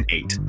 8.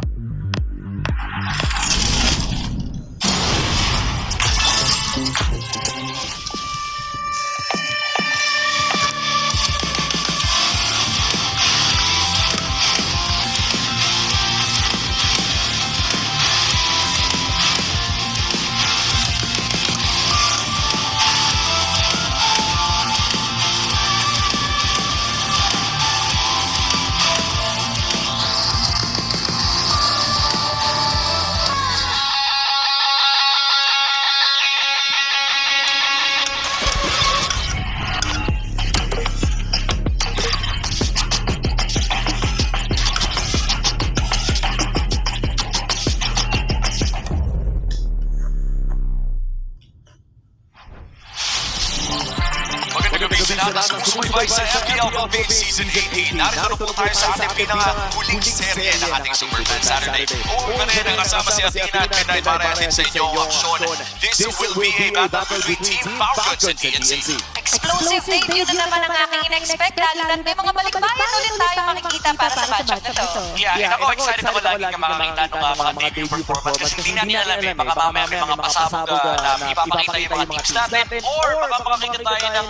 Sumusubaybay sa FPL Campaign Season 18. Narito na po tayo sa ating pinaka-huling serye ng ating Superman Saturday. Kung kanina kasama si Athena at Midnight para atin sa inyo ang aksyon. This will be a battle between Team Falcons and TNC. Explosive debut na naman ang aking in-expect, lalo na't may mga balikbayan ulit tayo makikita para sa matchup na to. Yeah, ako excited ako lagi nga makakita ng mga debut performance kasi hindi natin alam eh, baka mamaya may mga pasabog na ipapakita yung mga teams natin or baka makakita tayo ng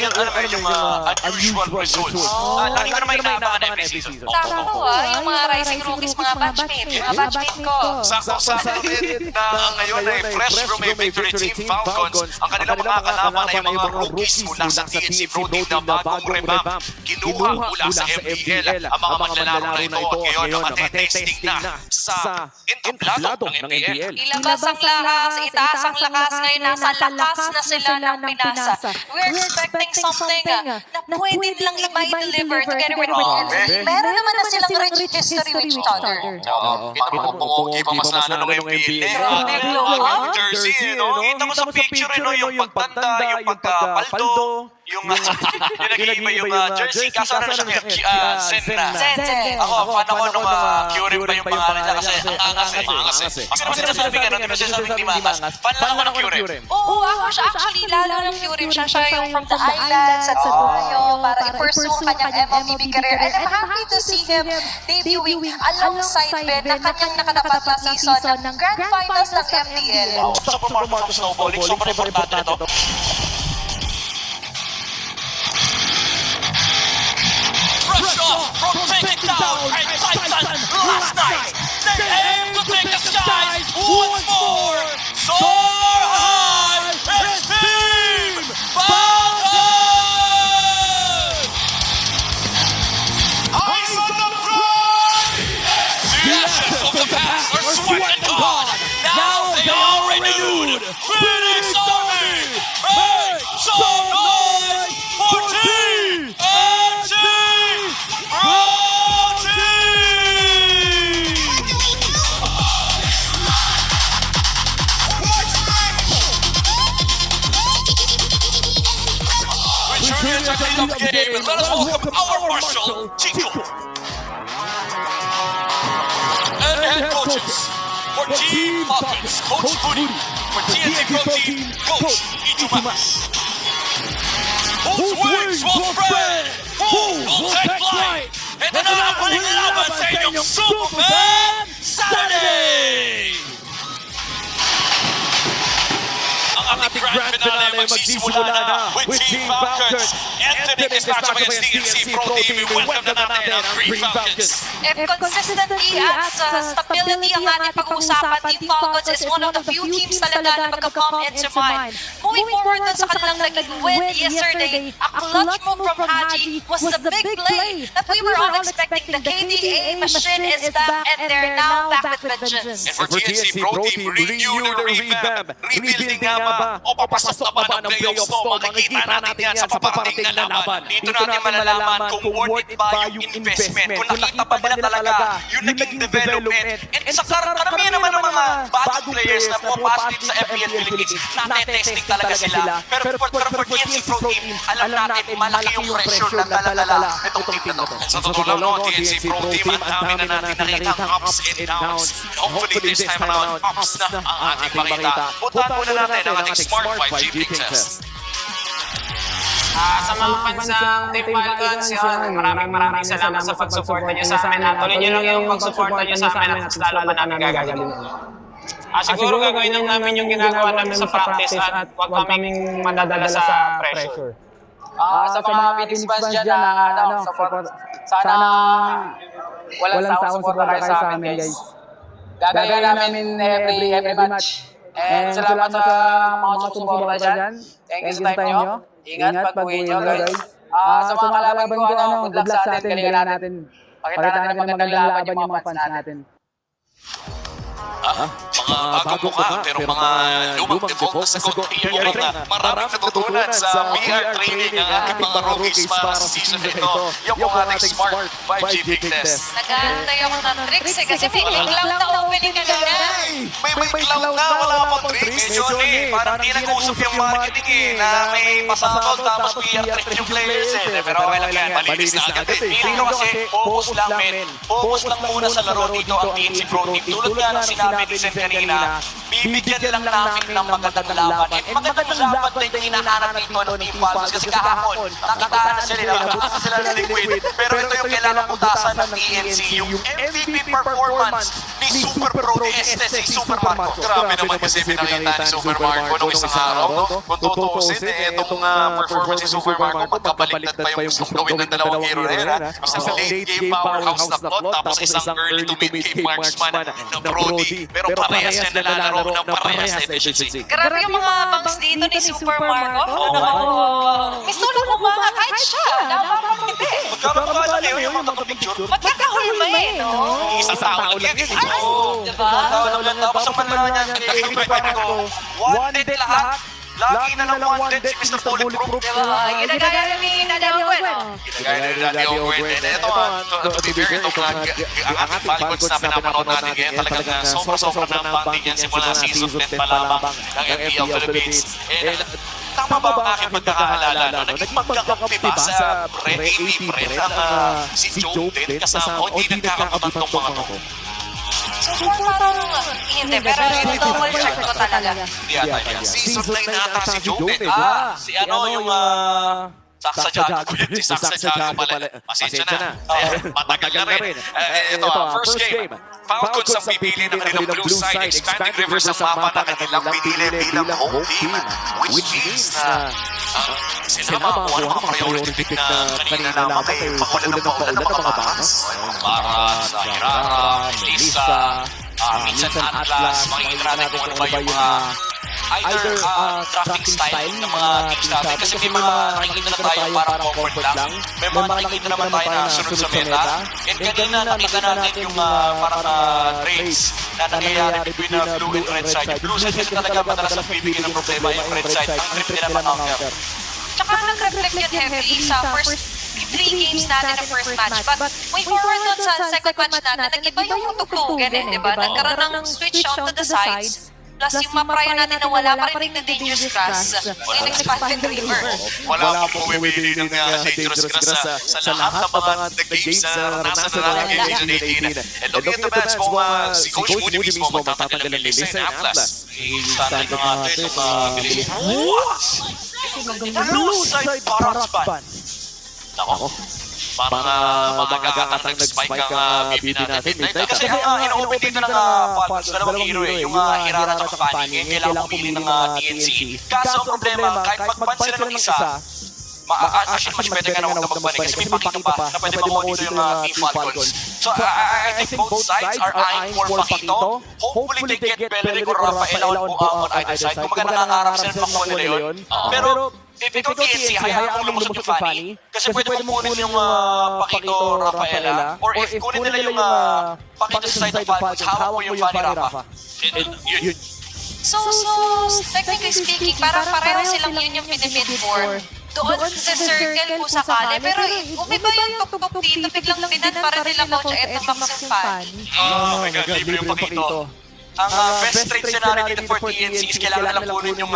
yung unusual results. Lagi ko naman inaabangan every season. Tama ko yung mga rising rookies, mga batchmate ko. Sakto sa atin na ngayon ay fresh from a victory Team Falcons. Ang kanilang mga kalaban ay mga rookies mula sa TNC Pro Team na bagong revamp. Kinuha mula sa MPL ang mga manlalaro na ito at ngayon nakatesting na sa entablado ng MPL. Ilabas ang lakas, itaas ang lakas, ngayon nasa lakas na sila ng Pinasa. We're expecting something na pwede lang iba i-deliver together with TNC. Meron naman na silang rich history with each other. Kita mo kung pumungi pa mas nano ng MPL. Jersey, kita mo sa picture, yung pagtanda, yung pagkapaldo, yung nag-iiba yung jersey, kaso ano siya, Zen. Ako, panahon nung Curim pa yung pangalan niya kasi ang angas eh. Kasi naman sinasabi ka, di ba sinasabi ni Mangas, fan lang ako ng Curim. Oo, ako siya actually, lalo ng Curim siya yung from the islands at sa Dumayo para i-pursue ang kanyang MLBB career. And I'm happy to see him debuting alongside Ben na kanyang nakadapat na season ng Grand Finals ng MTL. Super Marco Snowballing, super importante na to. Rush off from takedown by Titan last night. They aim to take the skies once more. Soar high and Team Falcons! Eyes on the front! The ashes of the past are sweat and gone. Now they are renewed. Phoenix Army! Make some noise for Team NC Pro Team! Returning to the top game, let us welcome our Marshal, Chico. And head coaches for Team Falcons, Coach Budi. For TNC Pro Team, Coach Itumas. Whose wings will spread? Who will take flight? Ito na ang huling laban sa inyong Superman Saturday! Ang ating grand finale magsisimula na with Team Falcons. Entering this matchup against TNC Pro Team, we welcome na natin ang Green Falcons. If consistency at stability ang ating pag-uusapan, Team Falcons is one of the few teams talaga na magka-come into mind. Moving forward dun sa kanilang naging win yesterday, a clutch move from Haji was the big play that we were all expecting. The KDA machine is back and they're now back with vengeance. And for TNC Pro Team, renew the revamp. Rebuilding nga ba? O papasok na ba ng playoffs to? Makikita natin yan sa paparating na laban. Dito natin malalaman kung worth it ba yung investment. Kung nakita ba nila talaga yung naging development. And sa karamihan naman ng mga bagong players na pumapasok dito sa FPL Philippines, natetesting talaga sila. Pero for TNC Pro Team, alam natin malaki yung pressure na dala-dala itong team na to. Sa totoo lang no, TNC Pro Team, ang dami na natin nakita ang ups and downs. Hopefully this time around, ups na ang ating makita. Puntahan muna natin ang ating Smart 5 GP test. Sa mga fans ng Team Falcons, yun, maraming salamat sa pagsuporta niyo sa amin. Tuloy niyo lang yung pagsuporta niyo sa amin at lalo pa namin gagawin. Siguro gagawin lang namin yung ginagawa namin sa practice at huwag kaming madadala sa pressure. Sa mga Phoenix fans dyan na sana walang sawang suporta kayo sa amin, guys. Gagawin namin every match. And salamat sa mga sumusuporta dyan. Thank you sa time nyo. Ingat pag-uwi nyo, guys. Sa mga kalaban ko, good luck sa atin. Galingan natin. Pakita natin ng magandang laban yung mga fans natin. Mga bago ka, pero mga lumang default na sagot PR rin. Maraming natutunan sa PR training ang ating mga rookies para sa season ito. Yung ating Smart 5G Big Test. Nag-aantay ako ng tricks kasi biglang na opening na ganyan. May cloud na, wala pang tricks. Medyo parang di nag-usap yung marketing na may pasakot tapos PR trick yung players Pero okay lang yan, malinis na agad Pero kasi focus lang men. Focus lang muna sa laro dito ang TNC Pro Team. Tulad nga ng sinabi ni Sen kanina, bibigyan lang namin ng magandang laban. Magandang laban din yung hinahanap nito ng Team Falcons kasi kahapon, nakitaan na sila, nabutasan sila ng liquid. Pero ito yung kailangan putasan ng TNC, yung MVP performance ni Super Pro Este, si Super Marco. Grabe naman kasi pinakita ni Super Marco nung isang araw. Kung tutuusin, itong performance ni Super Marco, magkabaliktad pa yung gusto gawin ng dalawang hero na yun. Isang late game powerhouse na plot, tapos isang early to mid game marksman na Brody. Pero parehas na nalalaro ng parehas na efficiency. Grabe yung mga bangs dito ni Super Marco. Gusto lang kumaka kahit siya. Napapakiti. Magkakabala na yun yung mga picture. Magkakahulma no? Isang tao lang yun. Diba? Tapos ang panahon niya, wanted lahat. Lagi na lang wanted si Mr. Bulletproof. Diba? Ginagaya ni Daddy Owen. Ginagaya ni Daddy Owen. Ito, to be fair, ang ating Falcons na pinapanood natin ngayon, talagang sobra-sobra na ang banding yan simula season 10 pa lamang ng MPL Philippines. Tama ba ang aking pagkakaalala? Naging magkakampi ba sa pre-AP pre ang si Joe din kasama o hindi nagkakabantong mga to? So far parang hindi, pero double check ko talaga. Hindi ata yan. Season 9 na ata si Joe din. Si ano yung Saksa Jago. Si Saksa Jago pala. Pasensya na. Matagal na rin. Ito, first game. Falcons ang pipili ng kanilang blue side. Expanding Rivers ang mapa na kanilang pinili bilang home team. Which means na sila makuha ng mga priority pick na kanina lamang ay pangulan ng paulan ng mga bakas. Para sa Hirara, Melissa, minsan Atlas, makikita natin kung ano ba yung mga either tracking style ng mga teams natin kasi may mga nakikita na tayo parang comfort lang. May mga nakikita naman tayo na sunod sa meta. And kanina nakita natin yung parang trades na nangyayari between blue and red side. Yung blue side kasi talaga madalas ang bibigyan ng problema yung red side. Ang trip nila man-counter. Tsaka nag-reflect yan heavily sa first 3 games natin ng first match. But way forward dun sa second match natin, nag-iba yung tugtugan diba? Nagkaroon ng switch onto the sides. Plus yung maprayo natin na wala pa rin ng Dangerous Grass in Expanded River. Wala pong bumibili ng Dangerous Grass sa lahat ng mga games na naranasan na natin Season 18. And looking at the match po, si Coach Moody mismo magtatanggal ng Melissa and Atlas. Standard ng atin, bilis. Blue side Baratspan. Nako. Parang mag-agatang nag-spike ang BB natin. Kasi ang in-open dito ng Falcons, dalawang hero yung Hirara at Fanny. Kailangan pumili ng TNC. Kaso ang problema, kahit mag-ban sila ng isa, actually mas pwede ka na huwag na mag-ban kasi may pakita pa na pwede makuha dito yung Team Falcons. So I think both sides are eyeing for Pakito. Hopefully they get Beleric or Rafael out on either side. Kung mga nangangarap sila makuha nila yun. Pero if ikaw TNC, hayaan mong lumusot yung Fanny kasi pwede mong kunin yung Pakito, Rafaela or if kunin nila yung Pakito sa side ng Falcons, hawak mo yung Fanny, Rafa. Yun. So, technically speaking, parang pareho silang yun yung pinipid for. Doon sa circle kung sakali. Pero umiba yung tuk-tuk dito, biglang tinan para nila Coach Ed ng Max and Fanny. Oh my God, libre yung Pakito. Ang best trade scenario dito for TNC is kailangan lang kunin yung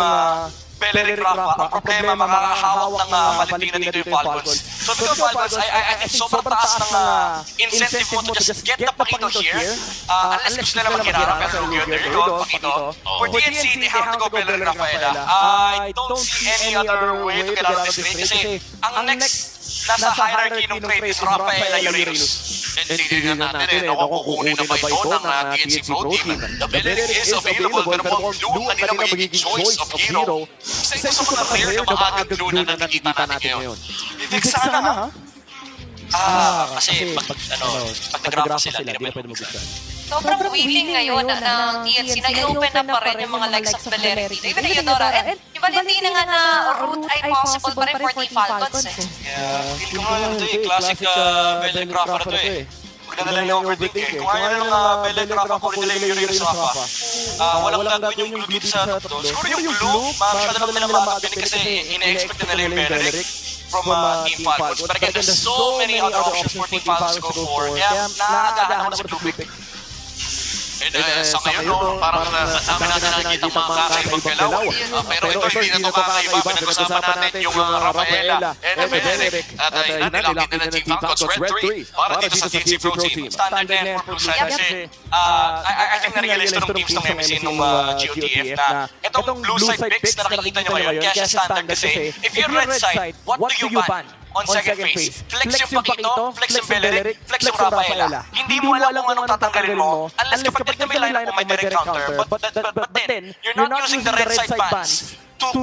Beleric Rafa, ang problema, makakahawak ng Valentina dito yung Falcons. So dito yung Falcons, I think sobrang taas ng incentive mo to just get the Pakito here. Unless gusto nila mag-hirap, pero there you go, Pakito. For TNC, they have to go Beleric Rafaela. I don't see any other way to get out of this trade kasi ang next nasa hierarchy ng trade is Rafaela Uranus. And tignan natin nakukunin na ba ito ng TNC Pro Team? The Beleric is available, pero kung blue na nila magiging choice of hero, isa ito sa mga rare na maagang blue na nakikita natin ngayon. Vivek sana ha? Kasi pag nag-graph sila, di na pwede mag-gusto. Sobrang willing ngayon ng TNC na i-open na pa rin yung mga likes of Beleric dito. Even Eudora. And yung Valentina nga na route ay possible pa rin for Team Falcons eh. Feel ko nga ito eh, classic Beleric Rafa na ito eh. Huwag na lang yung overthink eh. Kung ayaw ng Beleric Rafa, kunin nila yung Uranus Rafa. Walang gagawin yung blue dito sa top. Siguro yung blue, masyado lang nila makakapinin kasi ina-expect na nila yung Beleric from Team Falcons. But again, there's so many other options for Team Falcons to go for. Kaya nakagahan ako sa blue pick. And sa ngayon, parang namin natin nakikita mga kakaibang galaw. Pero ito hindi na ito kakaiba. Pinag-usapan natin yung Rafaela and Beleric. At hinanilaki na ng Team Falcons Red 3 para dito sa TNC Pro Team. Standard din for Blue Side kasi I think na-realize ito ng teams ng MC nung GOTF na itong Blue Side picks na nakikita nyo ngayon, kaya siya standard kasi if you're Red Side, what do you ban? On second phase, flex yung Pakito, flex yung Beleric, flex yung Rafaela. Hindi mo alam kung anong tatanggalin mo unless kapag may line up, may direct counter. But then, you're not using the red side bans to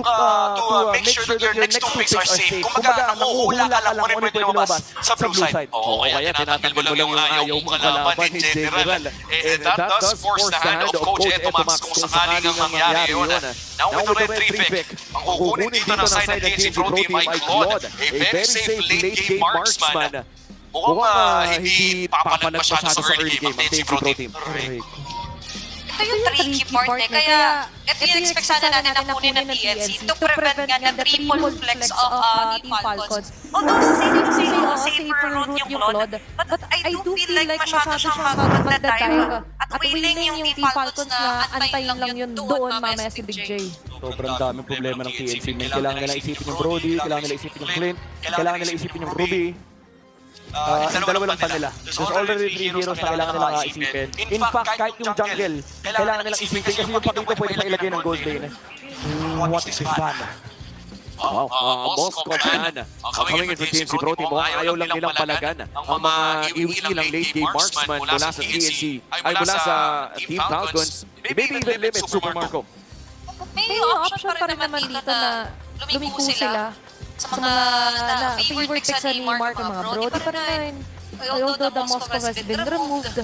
make sure that your next two picks are safe. Kumbaga, nakuhula ka lang kung ano pwede lumabas sa blue side. Oo, kaya tinatanggal mo lang yung ayaw mong kalaban in general. And that does force the hand of Coach Eto Max kung sakaling ang mangyari yun. Now with the red 3 pick, ang kukunin dito ng side ng TNC Pro Team ay Claude, a very safe late game marksman. Mukhang hindi papalag masyado sa early game ang TNC Pro Team. Ito yung tricky part eh. Kaya ito yung expect sana natin na kunin ng TNC to prevent nga the triple flex of Team Falcons. Although safer route yung Claude, but I do feel like masyado siyang magdadive at willing yung Team Falcons na antayin lang yun doon mamaya si Big J. Sobrang daming problema ng TNC. Kailangan nila isipin yung Brody, kailangan nila isipin yung Clint, kailangan nila isipin yung Ruby. Ang dalawa lang pa nila. There's already 3 heroes na kailangan nilang isipin. In fact, kahit yung jungle, kailangan nilang isipin kasi yung Pakito pwede pa ilagay ng gold lane. What is this ban? Wow, Moscow ban. Coming in for TNC Pro Team, ayaw lang nilang palagan. Ang mga iwilang late game marksman mula sa TNC, ay mula sa Team Falcons, maybe even limit Super Marco. May option pa rin naman dito na lumiko sila sa mga favorite picks ni Mark, mga Brody pa rin. Although the Moscow has been removed.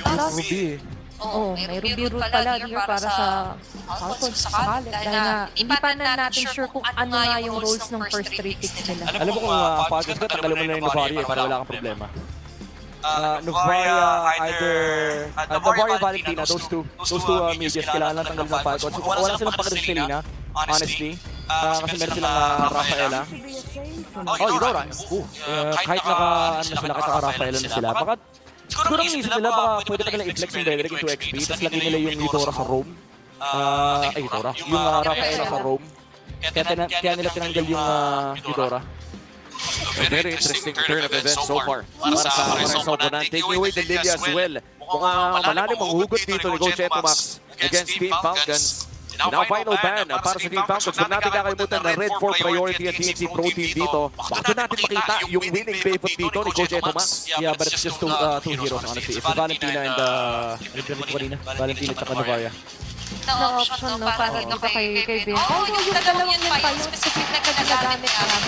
Ruby. Oo, may Ruby route pala here para sa Falcons sakali. Dahil nga, hindi pa na natin sure kung ano nga yung roles ng first 3 picks nila. Alam mo kung Falcons ka, tanggalin mo na yung Novaria para wala kang problema. Novaria, either Novaria, Valentina, those two medias, kailangan lang tanggalin ng Falcons. Wala silang pakita sa Selena, honestly. Kasi meron silang Rafaela. Oh, Eudora. Kahit naka-Rafaela na sila. Baka, siguro ang isip nila, baka pwede pa nila i-flex yung Beleric into XP, tapos lagay nila yung Eudora sa roam. Eudora. Yung Rafaela sa roam. Kaya nila tinanggal yung Eudora. Very interesting turn of events so far. Para sa opponent, taking away the Lilia as well. Mukhang malalim ang hugot dito ni Coach Eto Max against Team Falcons. Now final ban para sa Team Falcons. Huwag natin kakalimutan na red 4 priority ang TNC Pro Team dito. Baka doon natin makita yung winning pivot dito ni Coach Eto Max. Yeah, but it's just two heroes honestly. It's Valentina and Valentina at Novaria. Na option no para dito kay Ben. Yung dalawang yun pa yung specific na ginagamit namin.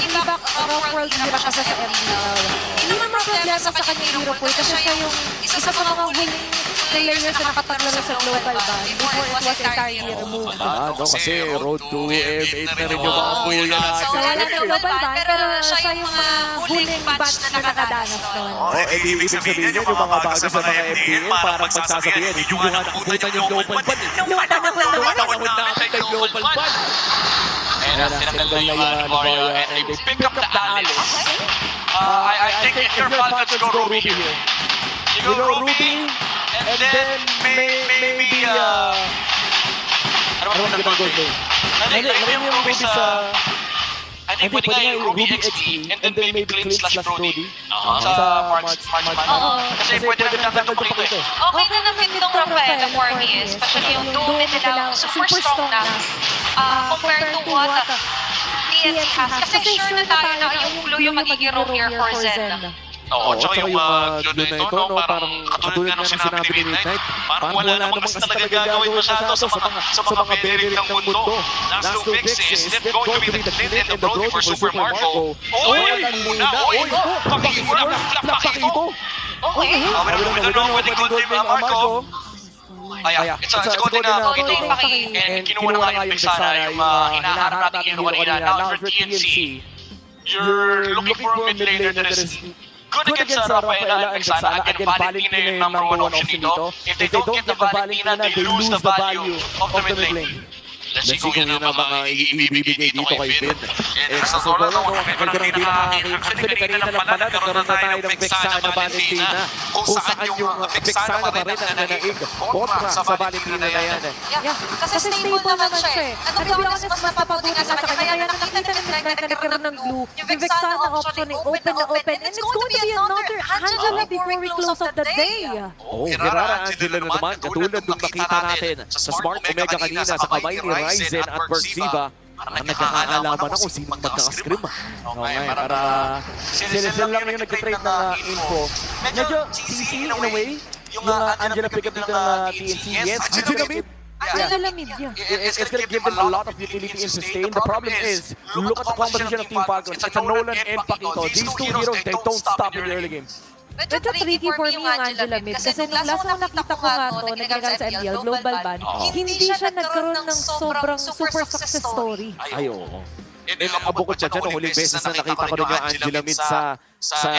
Iba rock world hero kasi sa MDL. Hindi naman problema sa kanya hero po kasi siya yung isa sa mga huling players na nakataglaro sa global ban before it was entirely removed. Kasi road to M8 na rin yung mga kuya natin. So wala ng global ban pero siya yung mga huling batch na nakadanas doon. Ibig sabihin yun, yung mga bago sa mga MPL, parang pagsasabihin, hindi nyo nga nakukutan yung global ban. Nung panahon lang naman. Nung natin yung global ban. And tinanggal yung Novaria and they pick up the Alice. I think if your Falcons go Ruby here. You go Ruby and then maybe Ano ba Ano ng gold lane? Hindi, lagay mo yung Ruby sa... I think pwede nga yung Ruby XP and then maybe Clint slash Brody sa March. Oo. Kasi pwede na pinagdagdag pa rito eh. Okay na naman itong Rafaela for me, especially yung duo nila, super strong na compared to what TNC has. Kasi sure na tayo na yung Blue yung magiging role here for Zen. Oo, tsaka yung clue na ito, no, parang katulad nga ng sinabi ni Midnight, parang wala naman kasi talaga gagawin masyado sa mga bearing ng mundo. Last two picks is that going to be the Clint and the Brody for Super Marco. Oy! Oy! Pakito! Okay. With the no, with the good team, Marco. Ay, it's a good na Golden ito. Paki. And kinuha na nga yung Vexana, yung hinahanap natin hero kanina. Now for TNC, you're looking for a mid laner that is good against Rafaela and Vexana. Again, Valentina yung number one option dito. If they don't get the Valentina, they lose the value of the mid lane. Let's see kung yun ang mga ibibigay dito kay Vin. Sa solo na actually kanina ng pala, nagkaroon na tayo ng Vexana Valentina. Kung saan yung Vexana pa rin ang nanaig kontra sa Valentina na yan. Yeah, kasi stable naman siya eh. And to be honest, mas napapabuti nga sa kanya. Kaya nakita ni Midnight na nagkaroon ng blue. Yung Vexana option ay open na open. And it's going to be another Angela before we close of the day. Oh, Gerara Angela na naman. Katulad nung nakita natin sa Smart Omega kanina sa kamay ni Ryzen at Berziva. Parang nagkakaalaman na kung sinong magkakascrim. Okay, para sila lang yung nagka-trade ng info. Medyo TC in a way. Yung Angela pick up dito ng TNC. Yes, Angela mid. Angela mid, yeah. It's gonna give them a lot of utility in sustain. The problem is, look at the composition of Team Falcons. It's a Nolan and Pakito. These two heroes, they don't stop in the early game. Medyo tricky for me yung Angela Mid. Kasi nung last na nakita ko nga to, nagkagal sa MDL, Global Ban, hindi siya nagkaroon ng sobrang super success story. Ay, oo. And abukod siya dyan, huling beses na nakita ko rin yung Angela Mid sa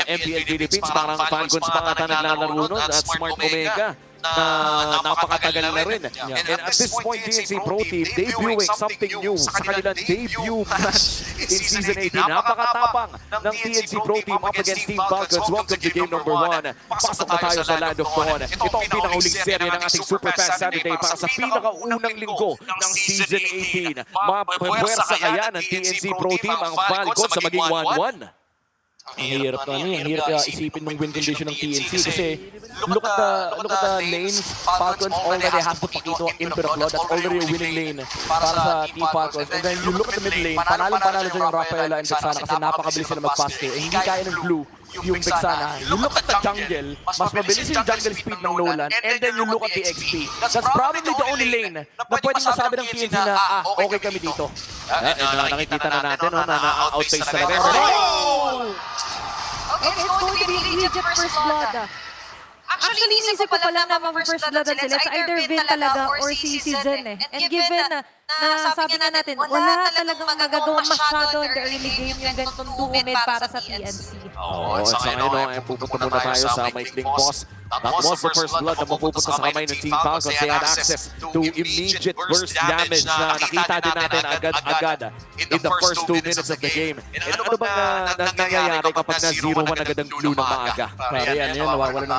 MPL Philippines. Parang Falcons pa nga naglalaro nun at Smart Omega na napakatagal na rin. And at this point, GNC Pro Team debuting something new sa kanilang debut match in Season 18. Napakatapang ng TNC Pro Team up against Team Falcons. Welcome to game number 1. Pasok na tayo sa Land of Dawn. Ito ang pinakahuling serye ng ating Super Fast Saturday para sa pinakaunang linggo ng Season 18. Mapuwersa kaya ng TNC Pro Team ang Falcons sa maging 1-1. Ang hirap na ang hirap isipin ng win condition ng TNC kasi look at the lanes. Falcons already has the Pakito into the Blood. That's already a winning lane para sa Team Falcons. And then you look at the mid lane, panalo dyan yung Rafaela and Vexana kasi napakabilis sila mag-pass kayo. Hindi kaya ng Blue yung Vexana. You look at the jungle, mas mabilis yung jungle speed ng Nolan, and then you look at the XP. That's probably the only lane na pwedeng masabi ng TNC na okay kami dito. Nakikita na natin na outpace talaga. Okay, it's going to be immediate first blood. Actually, inisip ko pala na first blood sila. It's either Vin talaga or si Zen eh. And given na sabi nga natin, wala talagang magagawang masyado in the early game yung ganitong duo-mid para sa TNC. Oo, sa ngayon, pupunta muna tayo sa maikling boss. That was the first blood na mapupunta sa kamay ng Team Falcons. They had access to immediate burst damage na nakita din natin agad-agad in the first 2 minutes of the game. And ano bang nangyayari kapag na-0-1 agad ang Blue ng maaga? Pare, yan, nawawala ng...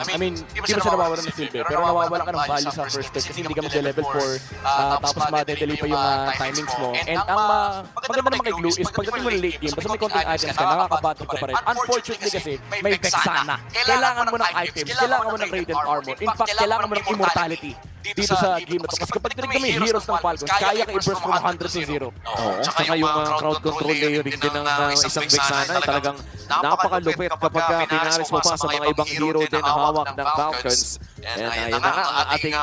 I mean, hindi mo siya nawawala ng silbi, pero nawawala ka ng value sa first pick kasi hindi ka mag-level 4, tapos ma-delay pa yung timings mo. And ang maganda naman kay Glue is pagdating mo ng late game, basta may konting items ka, nakakabattle ka pa rin. Unfortunately kasi, may Vexana. Kailangan mo ng items, kailangan mo ng Radiant Armor. In fact, kailangan mo ng Immortality dito sa game na to. Kasi kapag tinignan mo yung heroes ng Falcons, kaya ka i-burst from 100 to 0. Oo, tsaka yung crowd control layering din ng isang Vexana ay talagang napakalupit kapag pinaris mo pa sa mga ibang hero din na hawak ng Falcons. And ayun na nga, ating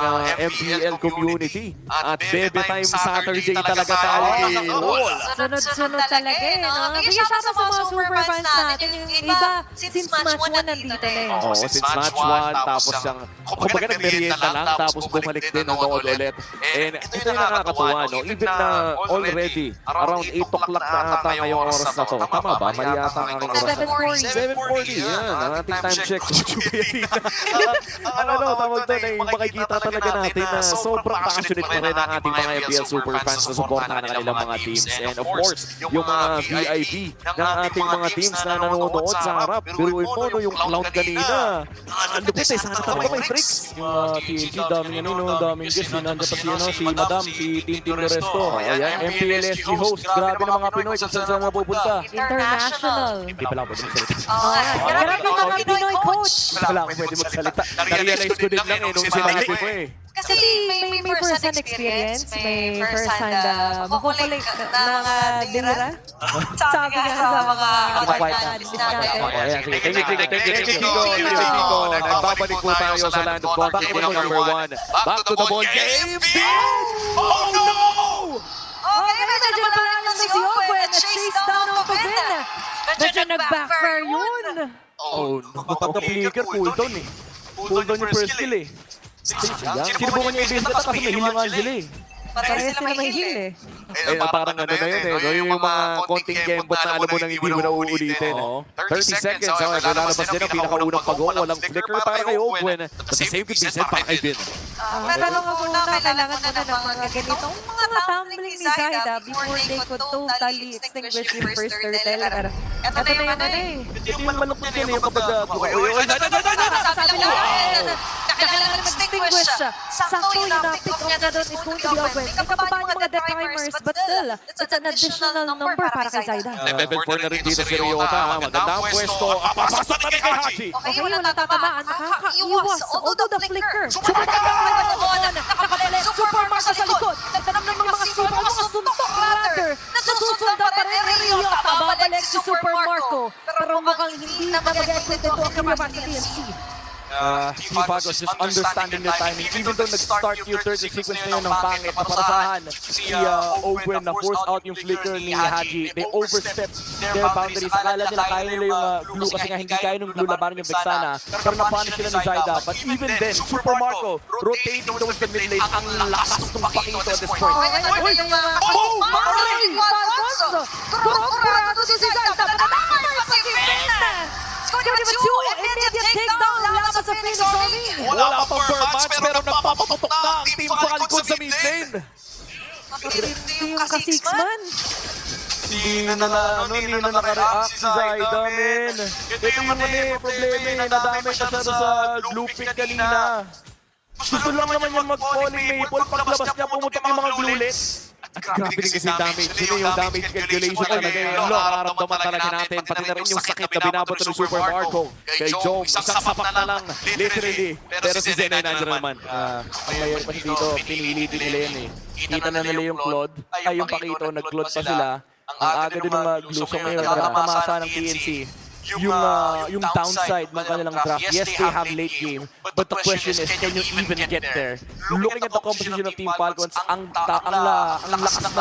MPL community. At Bebe Time Saturday talaga tayo. Sunod-sunod talaga eh, no? Bigyan siya sa mga super fans natin. Yung iba, since match 1 nandito na eh. Oo, since match 1, tapos siyang, kumbaga nagmerienda lang, tapos bumalik din ng nood ulit. And ito yung nakakatuwa, no? Even na already, around 8 o'clock na ata ngayong oras na to. Tama ba? Mali ata ang aking oras na. 7:40, yan. Ang ating time check. Ang ano tawag doon ay makikita talaga natin na sobrang passionate pa rin ang ating mga MPL Superfans na suportahan ng kanilang mga teams. And of course, yung mga VIP ng ating mga teams na nanonood sa harap. Biruin mo, no, yung cloud kanina. Ang lupit eh, sana talaga may tricks. Yung TNC, daming ano, no, daming guest. Nandiyan pa si, ano, si Madam, si Tintin Loresto. Ayan, MPLSG host. Grabe ng mga Pinoy kung saan napupunta. International. Hindi pala ako pwede magsalita. Grabe yung mga Pinoy coach. Wala ako pwede magsalita. Na-realize ko din lang eh, nung sinabi ko eh. Kasi may first-hand experience, may first-hand makukulik ng dira. Sabi nga sa mga artist natin. Ayan, sige. Thank you, Chico. Nagbabalik po tayo sa Land of Content Game number 1. Back to the ball game. Oh no! Okay, medyo naman lang si Owen. Chase down ang Pabin. Medyo nag-backfire yun. Oh, pagka-flicker, cooldown eh. Cooldown yung first kill eh. Sinubukan niya i-base kita kasi may heal yung Angela eh. Parehas sila may heal eh. Eh, Parang ano na yun eh, no? Yung mga konting gembot na alam mo nang hindi mo na uulitin. 30 seconds, lalabas din ang pinakaunang pag-go. Walang flicker para kay Ogwen. But the same could be said para kay Vin. Pero muna, kailangan muna ng mga ganitong mga tumbling ni Zaida before they could totally extinguish yung first turtle. Pero ito na yung ano eh. Ito yung malupit yan eh, yung kapag... Sabi lang, kailangan mag-extinguish siya. Sakto yung na-pick up niya doon is going to be Owen. May kababa yung mga death timers, but still, it's an additional number para kay Zaida. Level 4 na rin dito si Ryota. Magandang pwesto. Papasok na rin kay Haji. Okay, wala tatamaan. Nakakaiwas. Although the flicker. Nakapalit. Supermark sa likod. Nagtanong ng mga mga suntok rather. Nasusundan pa rin Ryota. Babalik si Supermarco. Pero mukhang hindi na mag-exit ito ang kamay sa TNC. Team Fagos just understanding their timing. Even though nag-start yung third sequence na yun ng pangit na parasahan si Owen na force out yung flicker ni Haji. They overstepped their boundaries. Akala nila kaya nila yung glue kasi nga hindi kaya nung glue labanan yung Vexana. Pero napunish sila ni Zaida. But even then, Super Marco rotating towards the mid lane. Ang lakas ng pakito at this point. Uy! Alfonso! Kurado si Zaida! Natamay pa si Vena! Going to give two immediate takedown laban sa Phoenix Army! Wala pa per match pero nagpapaputok na ang Team Falcon sa mid lane. Yung ka-six-man. Hindi na nakareact si Zaida, men. Ito yung problema eh. Nadamay ka siya sa glue pick kanina. Gusto lang naman yung mag-falling maple. Paglabas niya, pumutok yung mga glueless. At grabe din kasi yung damage. Yun yung damage calculation talaga yun. Nakaramdaman talaga natin. Pati na rin yung sakit na binabato ng Super Marco. Kay Jones, isang sapak na lang. Literally. Pero si Zenay nandiyan naman. Ang mayor pa dito, pinili din nila yan eh. Kita na nila yung Claude. Ay, yung Pakito, nag-Claude pa sila. Ang aga din ng glue. So ngayon, nakatamasa ng TNC. Yung downside ng kanilang draft. Yes, they have late game, but the question is, can you even get there? Looking at the composition of Team Falcons, ang lakas ng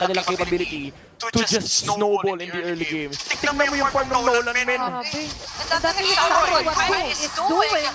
kanilang capability to just snowball in the early game. Tingnan mo yung form ng Nolan, men. Ang dami yung what he is doing.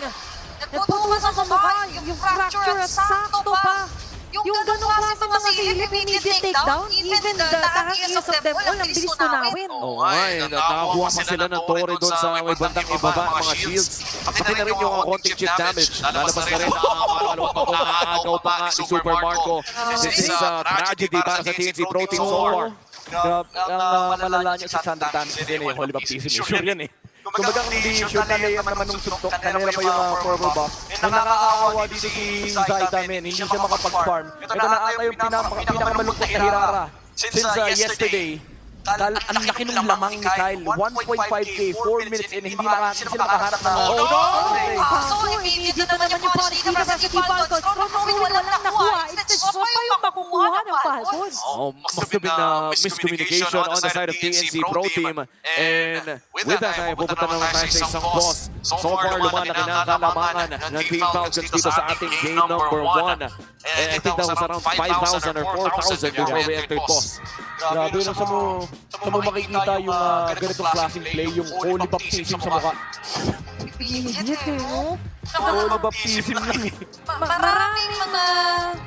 Nagputuwas sa mukha, yung fracture at sakto pa. Yung ganong klase mga silip, immediate takedown, even the tangiers of them all, ang bilis tunawin. Oo nga eh, nakakuha pa sila ng Torre doon sa may bandang ibaba, mga shields. Pati na rin yung konting chip damage. Lalabas na rin ang pangalawang pagong nakagaw pa nga ni Super Marco. This is a tragedy para sa TNC Pro Team so far. Ang malala niya, 600 damage din eh, Holy Baptism. Sure yan eh. Kumbaga hindi sure na layup naman nung suntok, kanila pa yung forward buff. Ang nakakaawa dito si Zaida, men, hindi siya makapag-farm. Ito na ata yung pinakamalungkot na Hirara. Since yesterday, ang laki ng lamang ni Kyle, 1.5k, 4 minutes in, hindi sila makahanap ng Oh no! So, immediate na naman yung policy para sa Team Falcons. Pero knowing walang nakuha, it's just pa yung makukuha ng Falcons. Oh, must have been miscommunication on the side of TNC Pro Team. And with that, ay pupunta naman tayo sa isang boss. So far, lumalaki na ang kalamangan ng Team Falcons dito sa ating game number 1. And I think that was around 5,000 or 4,000 before we entered boss. Grabe na sa mo makikita yung ganitong klaseng play, yung Holy Baptism sa mukha. bihit eh, no? All of baptism lang eh. Maraming mga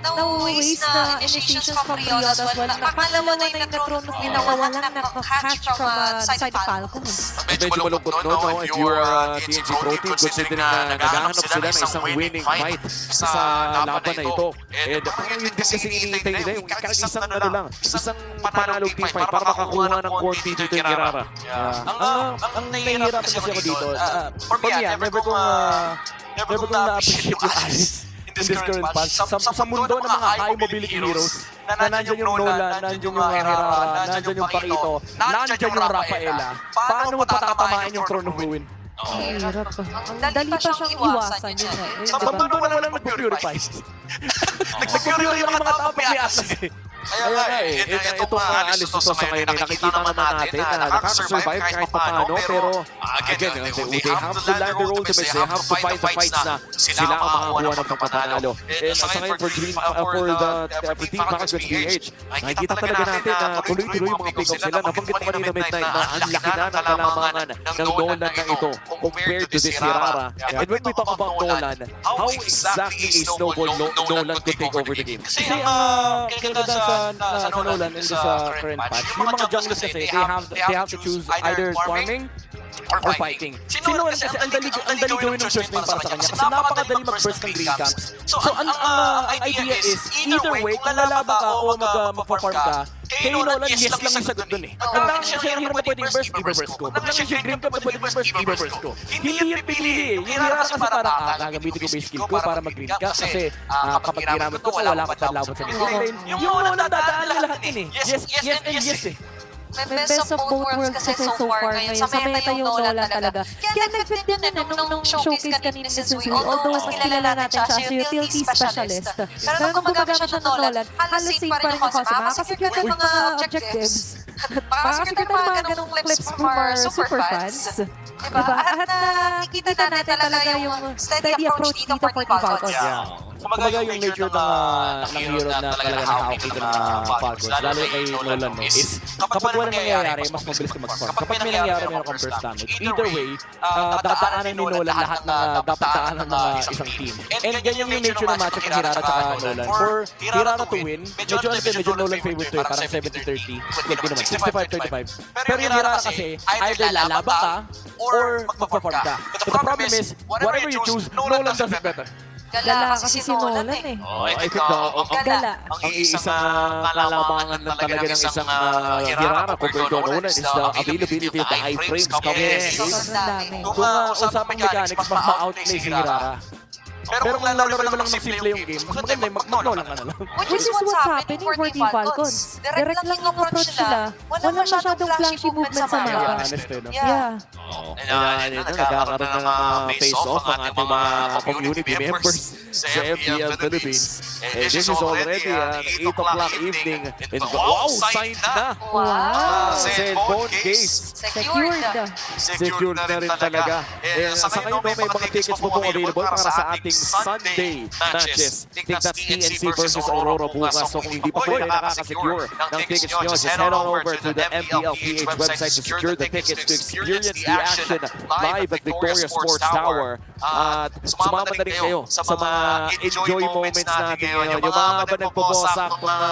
na-waste na initiations from Riot as well. Pangalawa na yung nag-throne of na walang nakaka-catch from side Falcon. Medyo malungkot no, if you are TNC Pro Team, considering na naghahanap sila ng isang winning fight sa laban na ito. And parang yun din kasi inihintay nila, yung isang ano lang, isang panalong team fight para makakuha ng quantity dito yung Kirara. Ang nahihirapan kasi ako dito, for me, never kong na-appreciate yung Alice in this current patch. Sa mundo ng mga high mobility heroes, na nandyan yung Nolan, nandyan yung Herrera, nandyan yung Paquito, nandyan yung Rafaela, paano mo patatamaan yung Throne of Ruin? Ang hirap. Ang dali pa siyang iwasan yun eh. Sa mundo na walang nag-purify. Nag-purify yung mga tao pag may Atlas eh. Kaya nga eh, itong Alice to sa ngayon ay nakikita naman natin na nakaka-survive kahit pa paano, pero again, they have to land their ultimates, they have to fight the fights na sila ang makakuha ng pagpapanalo. And sa ngayon for Team Rocket with PH, nakikita talaga natin na tuloy-tuloy yung mga pick-ups nila. Nabanggit mo kanina Midnight na ang laki na ng kalamangan ng Nolan na ito compared to this Hirara. And when we talk about Nolan, how exactly a snowball Nolan could take over the game? Kasi Kaya sa Nolan in this current patch, yung mga junglers kasi, they have to choose either farming or fighting. Si Nolan kasi ang dali gawin ng first lane para sa kanya kasi napakadali mag-burst ng green camps. So ang idea is, either way, kung lalaban ka o mag-farm ka, kay Nolan, yes lang yung sagot dun eh. Pag nakakasya siya yung hero na pwedeng burst, i-burst ko. Pag nakakasya siya yung green camp na pwedeng burst, i-burst ko. Hindi yun pinili eh. Yung hero kasi parang, gagamitin ko base skill ko para mag-green camp kasi kapag ginamit ko, wala ka panlaban sa green lane. Yung Nolan, dadaan niya lahat yun eh. Yes and yes eh. Best of both worlds kasi so far ngayon. Sa meta yung Nolan talaga. Kaya nag-fit din yun nung showcase kanina ni Sensui. Although mas kilala natin siya as utility specialist. Pero nung gumagamit siya ng Nolan, halos same pa rin yung concept. Makakasecure tayo mga objectives. Makakasecure tayo mga ganong clips from our super fans. Diba? At nakikita natin talaga yung steady approach dito for Team Falcons. Kumbaga yung nature ng hero na talaga nakaka-okay ng Falcons, lalo kay Nolan, no, is kapag wala nangyayari, mas mabilis ka mag-farm. Kapag may nangyayari, meron kang burst damage. Either way, dadaanan ni Nolan lahat na dapat daanan ng isang team. And ganyan yung nature ng matchup ng Hirara at Nolan. For Hirara to win, medyo Nolan favorite to eh, parang 70-30. Hindi naman, 65-35. Pero yung Hirara kasi, either lalaba ka, or magpa-farm ka. But the problem is, whatever you choose, Nolan does it better. Gala kasi si Nolan eh. I think Gala. ang isang kalamangan ng talaga ng isang Hirara compared to Nolan is the availability of the high frames coming. Sobrang dami. Kung usapang mechanics, mas ma-outplay si Hirara. Pero kung lalaro mo lang ng simple yung game, mas maganda yung mag-Nolan ka na lang. Which is what's happening for Team Falcons. Direct lang yung approach nila. Walang masyadong flashy movement sa mapa. Honest eh, no? Yeah. Nagkakaroon ng face-off ang ating mga community members sa FPL Philippines. And this is already an 8 o'clock evening. And wow, signed na! Wow. Zenbone case. Secured. Secured na rin talaga. Sa ngayon, may mga tickets po pong available para sa ating Sunday matches. I think that's TNC versus Aurora bukas. So kung hindi pa po kayo nakaka-secure ng tickets nyo, just head on over to the MPLPH website to secure the tickets to experience the action live at Victoria Sports Tower. At sumama na rin kayo sa mga enjoy moments natin ngayon. Yung mga nagpo-bosak, mga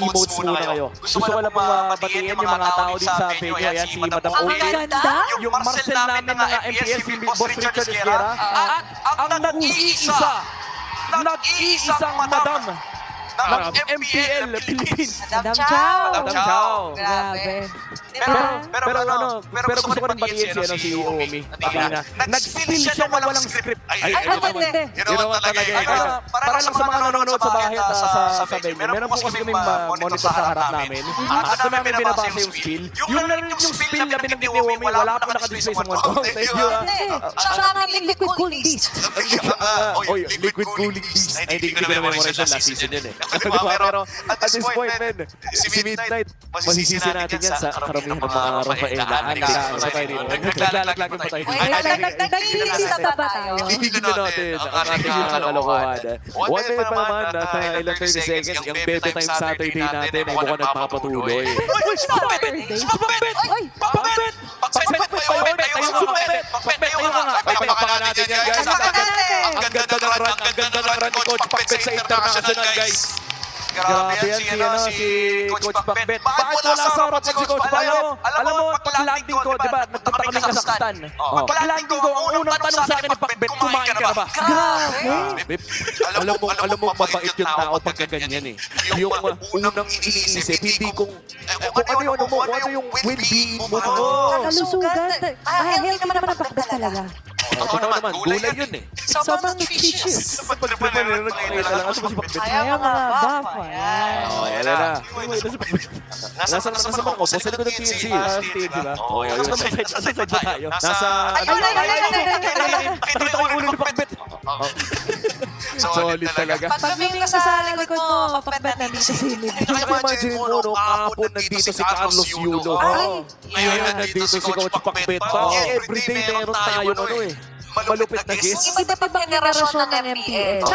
emotes muna kayo. Gusto ko lang pong batiin yung mga tao din sa venue. Ayan si Madam Ang Ote. ganda. Yung Marcel namin ng MPS, si Boss Richard Esguera, at ang nag-iisang madam ng MPL Philippines. Madam Chow. Madam Chow. Grabe. Pero gusto ko rin batiin si Omi. Nag-spill siya na walang script. Ay, hindi. Yun naman talaga. Para lang sa mga nanonood sa bahay at sa venue. Meron po kasi kaming monitor sa harap namin. At doon namin binabasa yung spill. Yung spill na binanggit ni Omi, wala pa naka-display sa monitor. Thank you. Siya nga ang liquid cooling beast. Oy, liquid cooling beast. Ay, hindi ko na memorize yung last season yun eh. Diba? Pero at this point, men, si Midnight, masisisi natin yan sa karamihan ng mga Rafaela. Naglalaglag pa tayo dito. Nag-iinis na ba tayo? Tignan natin ang ating mga kalokohan. 1 minute pa naman at ilang 30 seconds. Yung Bebe Time Saturday natin ay mukhang nagpapatuloy. Pakbet! Palakpakan natin yan, guys. Ang ganda ng run ni Coach Pakbet sa international, guys. Grabe yan si Coach Pakbet. Bakit wala sa harapan si Coach Pakbet? Alam mo, pag-landing ko, di ba, nagpunta kami Kazakhstan. Pag-landing ko, ang unang tanong sa akin ni Pakbet, kumain ka na ba? Grabe! Alam mo, mabait yung tao pagka ganyan eh. Yung unang iniisip, hindi kung ano yung well-being mo. Kalusugan. Healthy naman ang Pakbet talaga. Ako naman, gulay yun eh. Sobrang nutritious. Ayaw mga buff. Ayan na. Nasa mga ko, sa likod ng TNC. TNC ba? Oo, yun. Nasa side ba tayo? Nasa... Nakita ko yung ulo ni Pakbet. Solid talaga. Pag-miming ka sa likod mo, Pakbet nandito sa silid. Imagine mo, no, kahapon nandito si Carlos Yulo. Ngayon nandito si Coach Pakbet. Everyday meron tayong ano eh. Malupit na guest. Iba't ibang generasyon ng MPL.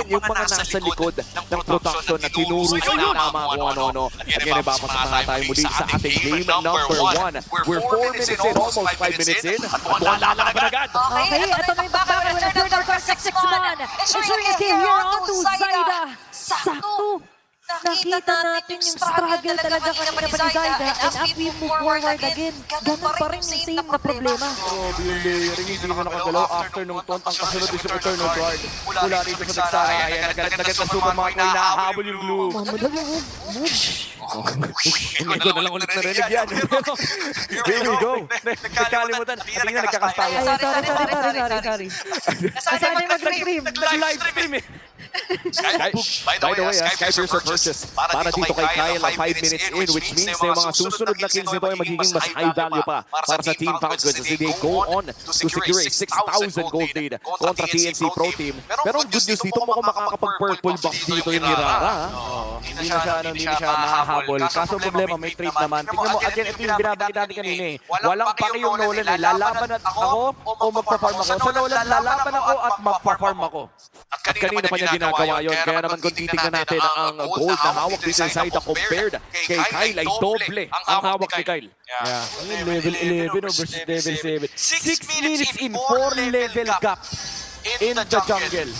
Yung mga nasa likod ng production na tinuro sa tama kung ano-ano. Again, ipapasama tayo muli sa ating game number 1. We're 4 minutes in, almost 5 minutes in. At mukhang lalaban agad. Okay, ito na yung background with a third of our 6-6-1. Ensuring a kill here onto Zyda. Sakto. Nakita natin yung struggle talaga kanina pa ni Zyda. And as we move forward again, ganun pa rin yung same na problema. Grabe yung layering, hindi na nakagalaw after nung taunt. Ang kasunod is yung Eternal Guard. Mula rito sa Nagsarayan, nagalit na super mga koy, nahabol yung glue. Ikaw na lang ulit narinig yan. Here we go. Nagkalimutan. Hindi na nagkakastayan. Sorry. Nasaan yung mag-stream? Nag-live stream eh. By the way, Skypiercer versus para dito kay Kyle 5 minutes in, which means na yung mga susunod na kills nito ay magiging mas high value pa para sa Team Falcons as they go on to secure a 6,000 gold lead kontra TNC Pro Team. Pero ang good news dito, mukhang makakapag-purple buff dito yung Mirara. Hindi na siya mahahabol. Kaso problema, may trade naman. Tingnan mo, again, ito yung binabanggit natin kanina eh. Walang paki yung Nolan eh. Lalaban ako o magpa-farm ako. Sa Nolan, lalaban ako at magpa-farm ako. At kanina pa niya ginagawa yun. Kaya naman kung titignan natin ang gold na hawak dito sa Zyda compared kay Kyle ay doble ang hawak ni Kyle. Level 11 versus level 7. 6 minutes in 4 level gap in the jungle.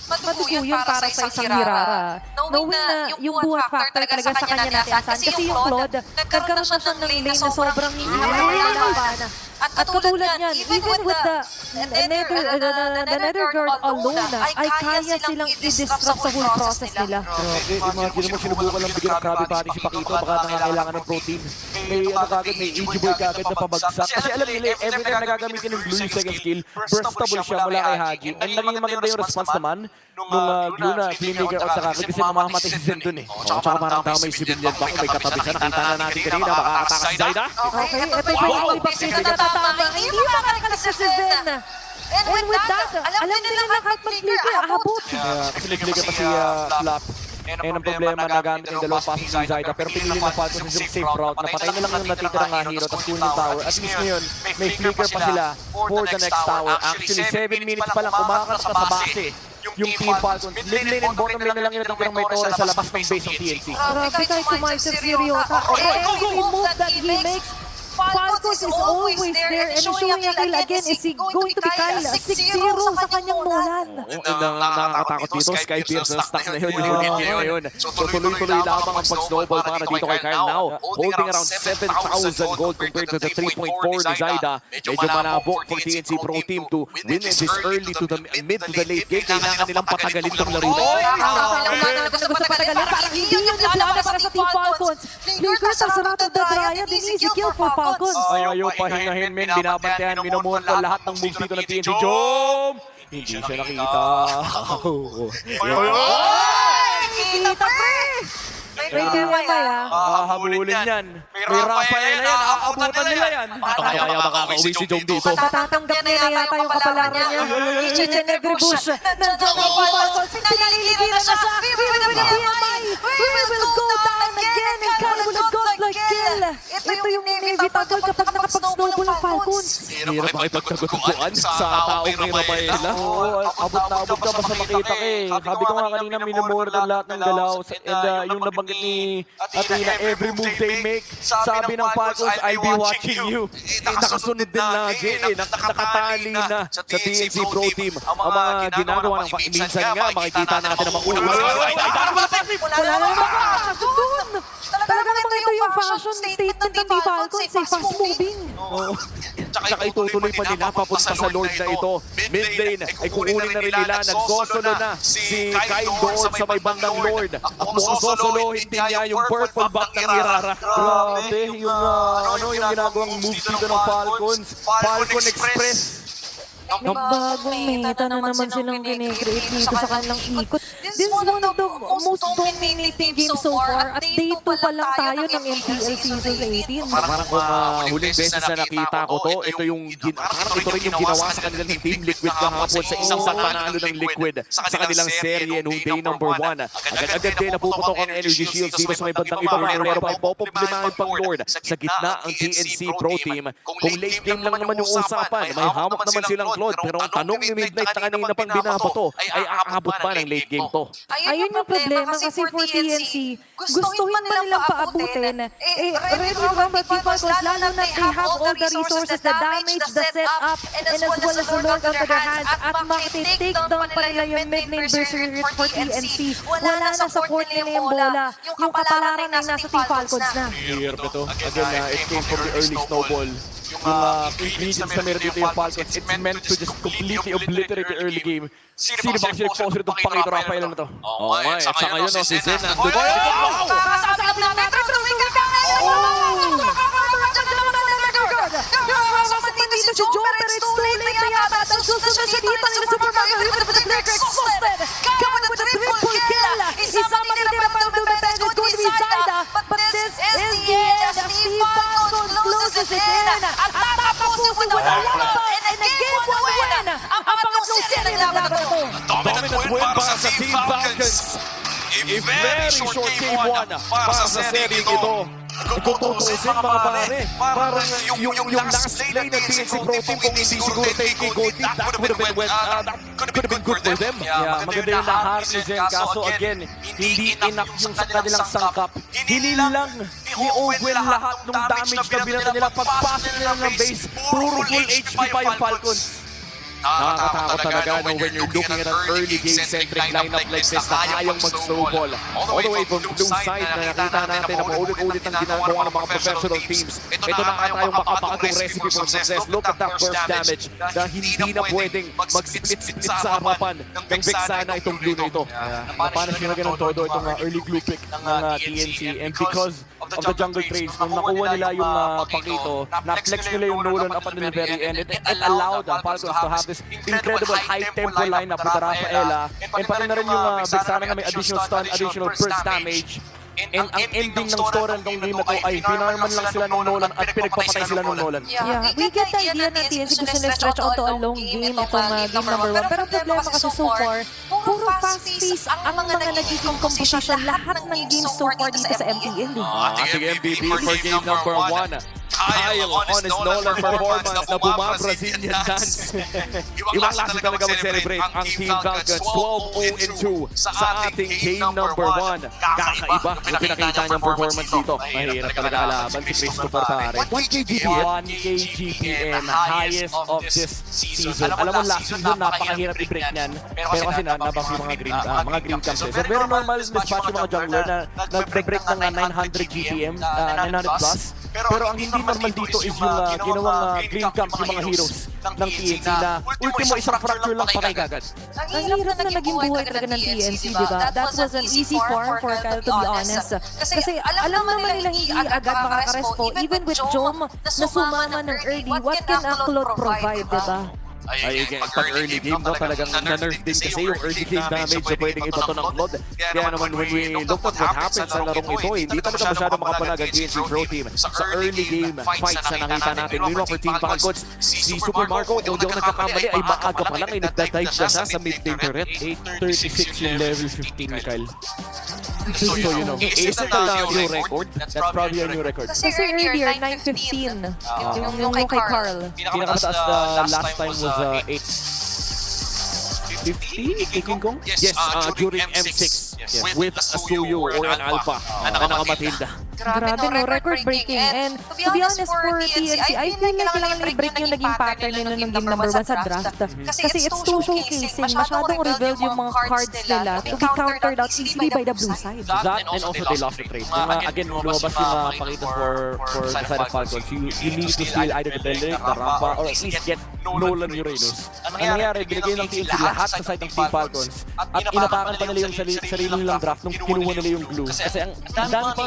Madugo yun para sa isang Mirara. Knowing na yung buhat factor talaga sa kanya natin asan. Kasi yung Claude, nagkaroon na siya ng lane na sobrang hindi nilalaban. At katulad niyan, even with the Nether Guard alone, ay kaya silang i-disrupt sa whole process nila. Grabe, imagine mo, sinubukan lang bigyan ng Krabby Patty si Pakito, baka nangangailangan ng protein. May kagad, may EG Boy kagad na pabagsak. Kasi alam nila, every time nagagamitin ng Glue yung second skill, burstable siya mula kay Hagi. And naging maganda yung response naman nung Glue na Filmmaker at Takakit kasi mamamatay si Zen dun eh. Tsaka parang damay si Civilian Back, may katabi siya. Nakita na natin kanina, makakataka si Zyda. Okay, ito pa yung ibang sila na tatama. Hindi makakalas si Zen. And with that, alam nila kahit mag-flicker, ahabot. Kasi nag-flicker pa si Flap. And ang problema, nagamit yung dalawang passes si Zyda. Pero pinili ng Falcons yung safe route. Napatay na lang yung natitirang hero, tapos kunin yung tower. At least ngayon, may flicker pa sila for the next tower. Actually, 7 minutes pa lang kumakalas ka sa base. Yung Team Falcons, mid lane and bottom lane na lang yung natitirang may torre sa labas ng base ng TNC. Grabe kahit sumayos si Ryota. Every move that he makes, Falcons is always there, and showing a kill again is he going to be Kyle. 6-0 sa kanyang Mulan. Nakakatakot dito, Skypiercer stuck na yun, yung unit niya ngayon. So tuloy-tuloy lamang ang pag-snowball para dito kay Kyle now. Holding around 7,000 gold compared to the 3.4 ni Zyda. Medyo manabok for TNC Pro Team to win this early to the mid to the late game. Kailangan nilang patagalin itong laro. Gusto patagalin, parang hindi yun yung plano para sa Team Falcons. Falcons. Lakers are surrounded by Riot. An easy kill for Falcons. Ayaw pahingahin, men. Binabantayan, minumuhan ko lahat ng moves dito ng TNC. Jom! Hindi siya nakita. Kita pre! May gamay Habulin yan. May Rafael yan. Aabutan nila yan. Kaya makakauwi si Jom dito. Matatanggap nila yata yung kapalaran niya. Each and every bush. Nandiyan ang Falcons. Pinaliligiran na siya. We will go down again and Kyle with a godlike kill. Ito yung inevitable kapag nakapag-snowball ang Falcons. Hirap makipagkagutuan sa taong may Rafaela. Oo, abot na abot ka basta makita ka eh. Sabi ko nga kanina minumura lahat ng galaw. And yung nabanggit ni Athena, every move they make, sabi ng Falcons, I'll be watching you. Nakasunod din lagi eh. Nakatali na sa TNC Pro Team. Ang mga ginagawa ng minsan nga, makikita natin na Wala na naman doon. Talaga naman ito yung fashion statement ng Falcons. Fast moving. Tsaka itutuloy pa nila papunta sa Lord na ito. Mid lane ay kukunin na rin nila. Nagsosolo na si Kyle doon sa may bandang Lord. At mukhang sosolohin din niya yung purple back ng Irara. Grabe, yung ginagawang moves dito ng Falcons. Falcon Express. May bagong meta na naman silang kinecreate dito sa kanilang ikot. This is one of the most dominating games so far. At day 2 pa lang tayo ng MPL Season 18. Parang kung huling beses na nakita ko to, ito rin yung ginawa sa kanilang team Liquid kahapon sa isang panalo ng Liquid sa kanilang serye noong day number 1. Agad-agad din napuputok ang energy shields dito sa may bandang iba. Pero pa ipopoblimahin pang Lord sa gitna ang TNC Pro Team. Kung late game lang naman yung usapan, may hamok naman silang Claude. Pero ang tanong ni Midnight na kanina pang binabato ay aabot ba ng late game to? Ayun yung problema kasi for TNC, gustuhin man nilang paabutin. Red Ribbon but Falcons, lalo na they have all the resources, the damage, the setup, and as well as the Lord onto their hands. At makiti-take down pa nila yung mid-lane berserker for TNC. Wala na sa court nila yung bola. Yung kapalaran ay nasa Team Falcons na. Hirap ito. Again, it came from the early snowball. Yung ingredients na meron dito yung Falcons, it's meant to just completely obliterate the early game. Sino ba kasi nag-sponsor itong Pakito Rafael na to? Oo nga, at sa ngayon, si Zen nandun. Wow! Kasasabi lang natin, tumingin ka ngayon! Dito si Joe, pero it's too late na yata. Susunod siya dito nila Super Mario. With the Black exhausted. Coming with the triple kill. Isama nila pa ng Dumetan. It's going to be Zaida. But this is the end as Team Falcons closes it in. At tatapusin with a laban. And again, one win. Ang pangatlong sila ng laban na ito. Dominant win para sa Team Falcons. A very short game 1 para sa seryeng ito. Kung tutusin mga pare, parang yung last play ng TNC Pro Team kung hindi siguro taking gold lead, that would have been good for them. Yeah, maganda yung nahar ni Zen. Kaso again, hindi enough yung sa kanilang sangkap. Hindi lang i-owen lahat ng damage na binata nila. Pagpasok nila ng base, puro full HP pa yung Falcons. Nakakatakot talaga no, when you're looking at an early game-centric lineup like this na kayang mag-snowball. All the way from blue side na nakita natin na paulit-ulit ang ginagawa ng mga professional teams. Ito na nga tayong makapagong recipe for success. Look at that burst damage na hindi na pwedeng mag-split-split sa harapan ng Vexana itong blue na ito. Napanish nila ganun todo itong early blue pick ng TNC. And because of the jungle trades, nung nakuha nila yung Pakito, na-flex nila yung Nolan up until the very end. It allowed Falcons to have this incredible high-tempo lineup with Rafaela. And pati na rin yung Vexana na may additional stun, additional burst damage. And ang ending ng story ng game na to ay pinarman lang sila ng Nolan at pinagpapatay sila ng Nolan. Yeah, we get the idea na TNC gusto nila stretch onto a long game itong game number 1. Pero problema kasi so far, puro fast-pace ang mga nagiging composition. Lahat ng games so far dito sa MPL. Ating MVP for game number 1. Kyle on his Nolan performance na buma-Brazilian dance. Ibang klase talaga mag-celebrate ang Team Falcons. 12-0-2 sa ating game number 1. Kakaiba yung pinakita niyang performance dito. Mahirap talaga kalaban si Christopher Pare. 1K GPM. 1K GPM, highest of this season. Alam mo, last season napakahirap i-break niyan. Pero kasi nabang yung mga green camps. So very normal dispatch yung mga jungler na nag-break ng 900 GPM, 900 plus. Pero ang hindi normal dito is yung ginawang green camp yung mga heroes ng TNC na ultimo isang fracture lang patay kagad. Ang hirap na naging buhay talaga ng TNC, di ba? That was an easy farm for Kyle, to be honest. Kasi alam naman nila hindi agad makakarespo. Even with Jom na sumama ng early, what can Aklot provide, di ba? Ay, again, pag early game, no, talagang na-nerf din kasi yung early game damage na pwedeng ibato ng Claude. Kaya naman when we look at what happened sa larong ito, hindi talaga masyado makapanag ang GNC Pro Team. Sa early game fights na nakita natin, meanwhile for Team Falcons, si Super Marco, kung di ako nagkakamali, ay maaga pa lang ay nagdadive na siya sa mid-lane turret. 836 yung level 15 ni Kyle. So, you know, is it a new record? That's probably a new record. Kasi Kasi earlier, 9:15, yung kay Carl. Pinakamataas na last time was 8:50, King Kong? Yes, during M6 with a Suyo or an Alpha na nakamatilda. Grabe no, record-breaking. And to be honest, for TNC, I feel like kailangan i-break yung naging pattern nila ng game number 1 sa draft. Kasi it's too showcasing. Masyadong revealed yung mga cards nila to be countered out easily by the blue side. That and also they lost the trade. Again, lumabas yung pakita for the side of Falcons. You need to steal either the Beleric, the Rampa, or at least get Nolan Uranus. Ang nangyari, binigay ng TNC lahat sa side ng Team Falcons at inapakan pa nila yung sarili nilang draft nung kinuha nila yung glue. Kasi ang dami pa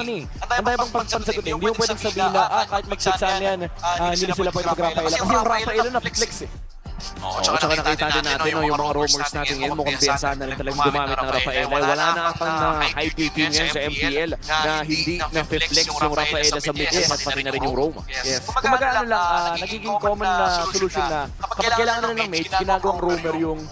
ang dami pang pansagutin. Hindi mo pwedeng sabihin na kahit mag-6 yan, hindi na sila pwede mag-Rafaela. Kasi yung Rafaela na-flex eh. Oo, tsaka nakita din natin yung mga rumors natin ngayon, mukhang piyansahan na rin talagang gumamit ng Rafaela. Wala na atang high team yan sa MPL na hindi na-flex yung Rafaela sa mid-game at pati na rin yung Roma. Yes. Kumbaga ano lang, nagiging common na solution na kapag kailangan na ng mate, ginagawang rumor yung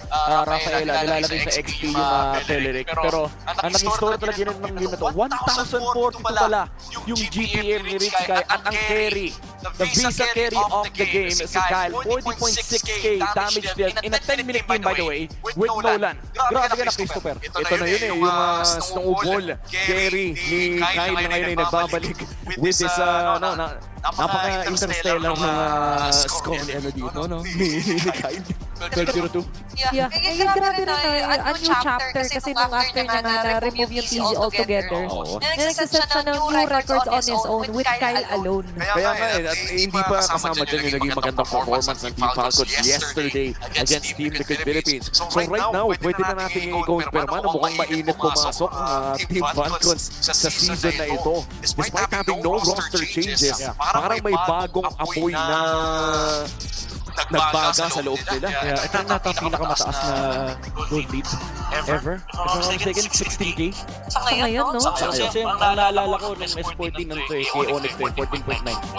Rafaela, nilalagay sa XP yung Beleric. Pero ang naging story talaga yun ng game na to, 1,042 pala yung GPM ni Rich Kai at ang carry. The Visa carry of the game si Kyle, 40.6k damage dealt in a 10-minute game by the way with Nolan. Grabe ka na Christopher. Ito na yun yung snowball carry ni Kyle na ngayon ay nagbabalik with this napaka-interstellar na score ni ano dito, no? Ni Kyle. 12-02. Yeah, grabe rin a new chapter kasi nung after niya na-remove yung TG altogether. Nag-set siya ng new records on his own with Kyle alone. Kaya nga hindi pa kasama dyan yung naging magandang performance ng Team Falcons yesterday against Team Liquid Philippines. So right now, pwede na natin i-confirm na mukhang mainit pumasok ang Team Falcons sa season na ito. Despite having no roster changes, parang may bagong apoy na nagbaga sa loob nila. Kaya ito na ito ang pinakamataas na gold lead ever. If I'm not mistaken, 16k. Sa ngayon, no? Kasi ang naalala ko ng S14 ng 2 kay Onyx 14.9.